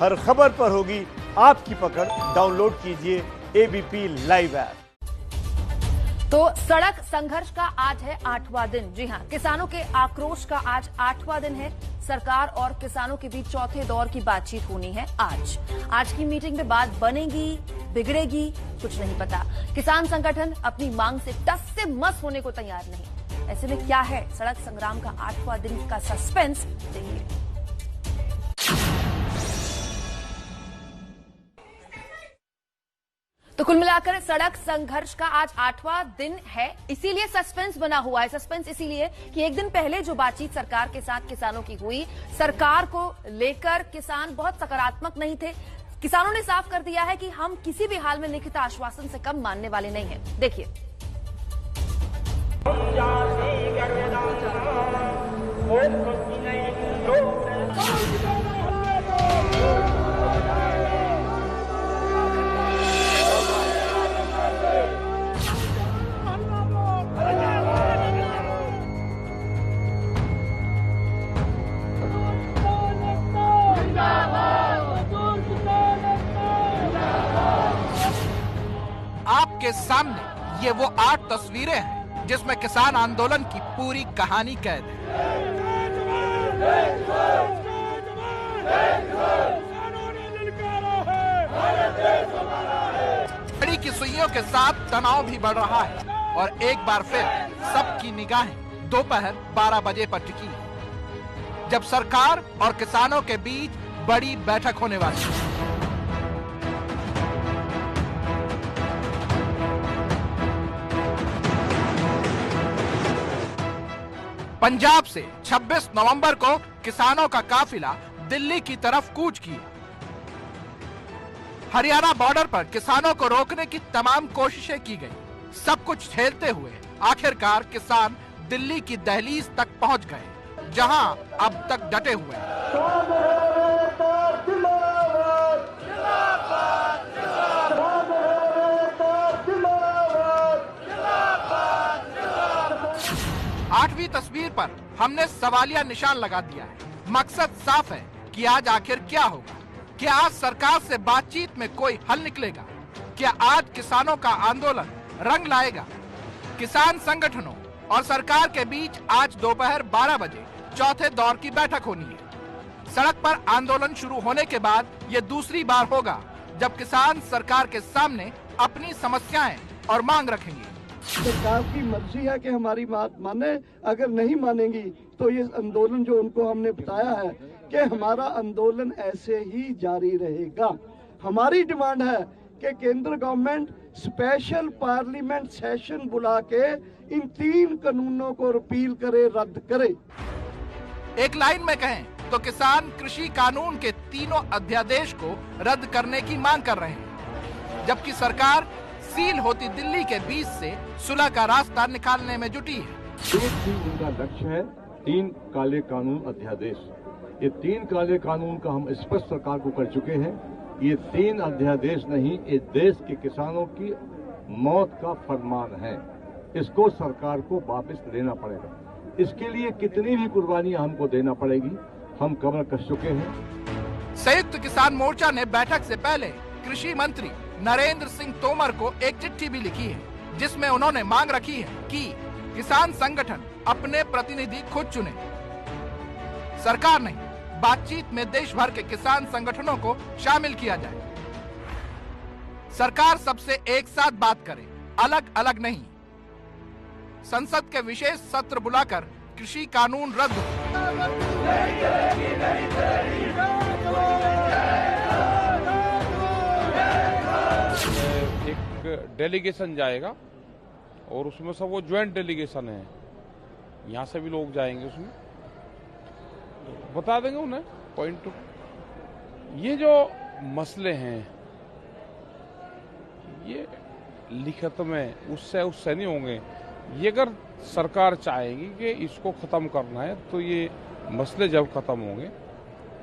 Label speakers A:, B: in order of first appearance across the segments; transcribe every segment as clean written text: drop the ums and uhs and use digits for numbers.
A: हर खबर पर होगी आपकी पकड़। डाउनलोड कीजिए एबीपी लाइव ऐप।
B: तो सड़क संघर्ष का आज है 8वां दिन। जी हां, किसानों के आक्रोश का आज 8वां दिन है। सरकार और किसानों के बीच चौथे दौर की बातचीत होनी है आज की मीटिंग में बात बनेगी, बिगड़ेगी, कुछ नहीं पता। किसान संगठन अपनी मांग से टस से मस होने को तैयार नहीं। ऐसे में क्या है सड़क संग्राम का 8वां दिन का सस्पेंस, देखिए। तो कुल मिलाकर सड़क संघर्ष का आज 8वां दिन है, इसीलिए सस्पेंस बना हुआ है। सस्पेंस इसीलिए कि एक दिन पहले जो बातचीत सरकार के साथ किसानों की हुई, सरकार को लेकर किसान बहुत सकारात्मक नहीं थे। किसानों ने साफ कर दिया है कि हम किसी भी हाल में लिखित आश्वासन से कम मानने वाले नहीं हैं। देखिए।
C: आपके सामने ये वो 8 तस्वीरें हैं जिसमें किसान आंदोलन की पूरी कहानी कैद है। घड़ी की सुइयों के साथ तनाव भी बढ़ रहा है और एक बार फिर सबकी निगाहें दोपहर 12 बजे पर टिकी है, जब सरकार और किसानों के बीच बड़ी बैठक होने वाली है। पंजाब से 26 नवंबर को किसानों का काफिला दिल्ली की तरफ कूच किया। हरियाणा बॉर्डर पर किसानों को रोकने की तमाम कोशिशें की गई। सब कुछ झेलते हुए आखिरकार किसान दिल्ली की दहलीज तक पहुंच गए, जहां अब तक डटे हुए हैं। 8वीं तस्वीर पर हमने सवालिया निशान लगा दिया है। मकसद साफ है कि आज आखिर क्या होगा। क्या आज सरकार से बातचीत में कोई हल निकलेगा? क्या आज किसानों का आंदोलन रंग लाएगा? किसान संगठनों और सरकार के बीच आज दोपहर 12 बजे चौथे दौर की बैठक होनी है। सड़क पर आंदोलन शुरू होने के बाद ये दूसरी बार होगा जब किसान सरकार के सामने अपनी समस्याएं और मांग रखेंगे।
D: सरकार की मर्जी है कि हमारी बात माने, अगर नहीं मानेंगी तो ये आंदोलन जो उनको हमने बताया है कि हमारा आंदोलन ऐसे ही जारी रहेगा। हमारी डिमांड है कि केंद्र गवर्नमेंट स्पेशल पार्लियामेंट सेशन बुला के इन 3 कानूनों को रिपील करे, रद्द करे।
C: एक लाइन में कहें तो किसान कृषि कानून के तीनों अध्यादेश को रद्द करने की मांग कर रहे हैं, जबकि सरकार सील होती दिल्ली के बीच से सुलह का रास्ता निकालने में जुटी है।
E: एक ही उनका लक्ष्य है 3 काले कानून अध्यादेश। ये 3 काले कानून का हम स्पष्ट सरकार को कर चुके हैं। ये 3 अध्यादेश नहीं, ये देश के किसानों की मौत का फरमान है। इसको सरकार को वापस लेना पड़ेगा। इसके लिए कितनी भी कुर्बानियां हमको देना पड़ेगी, हम कमर कस चुके हैं।
C: संयुक्त किसान मोर्चा ने बैठक से पहले कृषि मंत्री नरेंद्र सिंह तोमर को एक चिट्ठी भी लिखी है, जिसमें उन्होंने मांग रखी है कि किसान संगठन अपने प्रतिनिधि खुद चुने। सरकार नहीं, बातचीत में देश भर के किसान संगठनों को शामिल किया जाए। सरकार सबसे एक साथ बात करे, अलग अलग नहीं। संसद के विशेष सत्र बुलाकर कृषि कानून रद्द हो।
F: एक डेलीगेशन जाएगा और उसमें सब वो ज्वाइंट डेलीगेशन है, यहाँ से भी लोग जाएंगे, उसमें बता देंगे उन्हें पॉइंट टू। ये जो मसले हैं ये लिखित में उससे नहीं होंगे। ये अगर सरकार चाहेगी कि इसको खत्म करना है तो ये मसले जब खत्म होंगे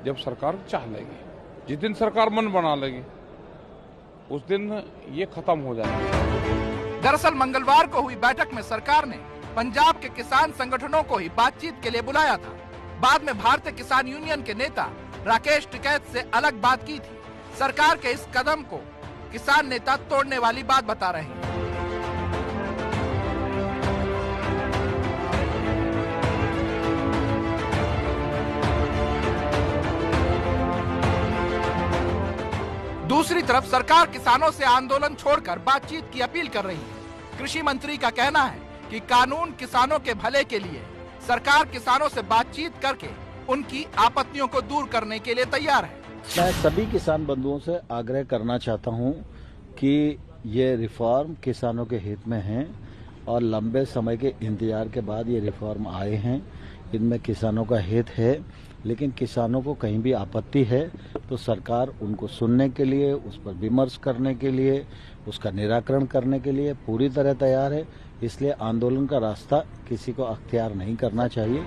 F: जब सरकार चाह लेगी। जिस दिन सरकार मन बना लेगी उस दिन ये खत्म हो जाएगा।
C: दरअसल मंगलवार को हुई बैठक में सरकार ने पंजाब के किसान संगठनों को ही बातचीत के लिए बुलाया था। बाद में भारतीय किसान यूनियन के नेता राकेश टिकैत से अलग बात की थी। सरकार के इस कदम को किसान नेता तोड़ने वाली बात बता रहे हैं। दूसरी तरफ सरकार किसानों से आंदोलन छोड़कर बातचीत की अपील कर रही है। कृषि मंत्री का कहना है कि कानून किसानों के भले के लिए, सरकार किसानों से बातचीत करके उनकी आपत्तियों को दूर करने के लिए तैयार है।
G: मैं सभी किसान बंधुओं से आग्रह करना चाहता हूं कि ये रिफॉर्म किसानों के हित में है और लंबे समय के इंतजार के बाद ये रिफॉर्म आए हैं। इनमें किसानों का हित है, लेकिन किसानों को कहीं भी आपत्ति है तो सरकार उनको सुनने के लिए, उस पर विमर्श करने के लिए, उसका निराकरण करने के लिए पूरी तरह तैयार है। इसलिए आंदोलन का रास्ता किसी को अख्तियार नहीं करना चाहिए।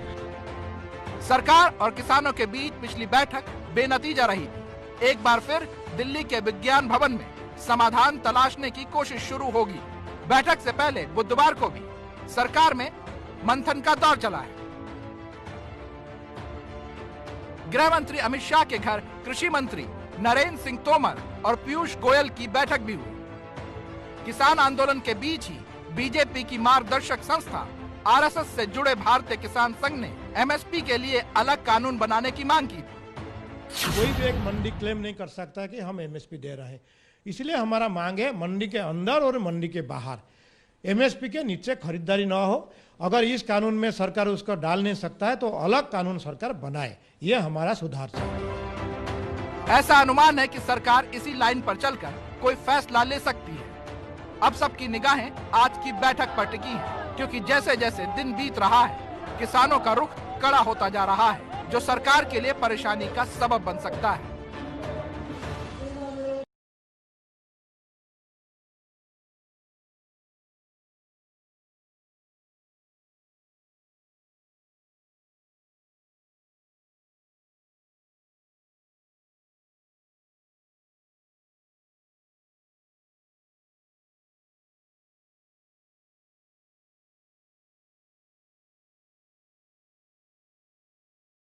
C: सरकार और किसानों के बीच पिछली बैठक बेनतीजा रही थी। एक बार फिर दिल्ली के विज्ञान भवन में समाधान तलाशने की कोशिश शुरू होगी। बैठक से पहले बुधवार को भी सरकार में मंथन का दौर चला है। गृह मंत्री अमित शाह के घर कृषि मंत्री नरेंद्र सिंह तोमर और पीयूष गोयल की बैठक भी हुई। किसान आंदोलन के बीच ही बीजेपी की मार्गदर्शक संस्था आरएसएस से जुड़े भारतीय किसान संघ ने एमएसपी के लिए अलग कानून बनाने की मांग की थी।
H: कोई भी एक मंडी क्लेम नहीं कर सकता कि हम एमएसपी दे रहे हैं। इसलिए हमारा मांग है मंडी के अंदर और मंडी के बाहर एमएसपी के नीचे खरीदारी न हो। अगर इस कानून में सरकार उसको डाल नहीं सकता है तो अलग कानून सरकार बनाए। ये हमारा सुधार चाहिए।
C: ऐसा अनुमान है कि सरकार इसी लाइन पर चलकर कोई फैसला ले सकती है। अब सबकी निगाहें आज की बैठक पर टिकी हैं, क्योंकि जैसे जैसे दिन बीत रहा है किसानों का रुख कड़ा होता जा रहा है, जो सरकार के लिए परेशानी का सबब बन सकता है।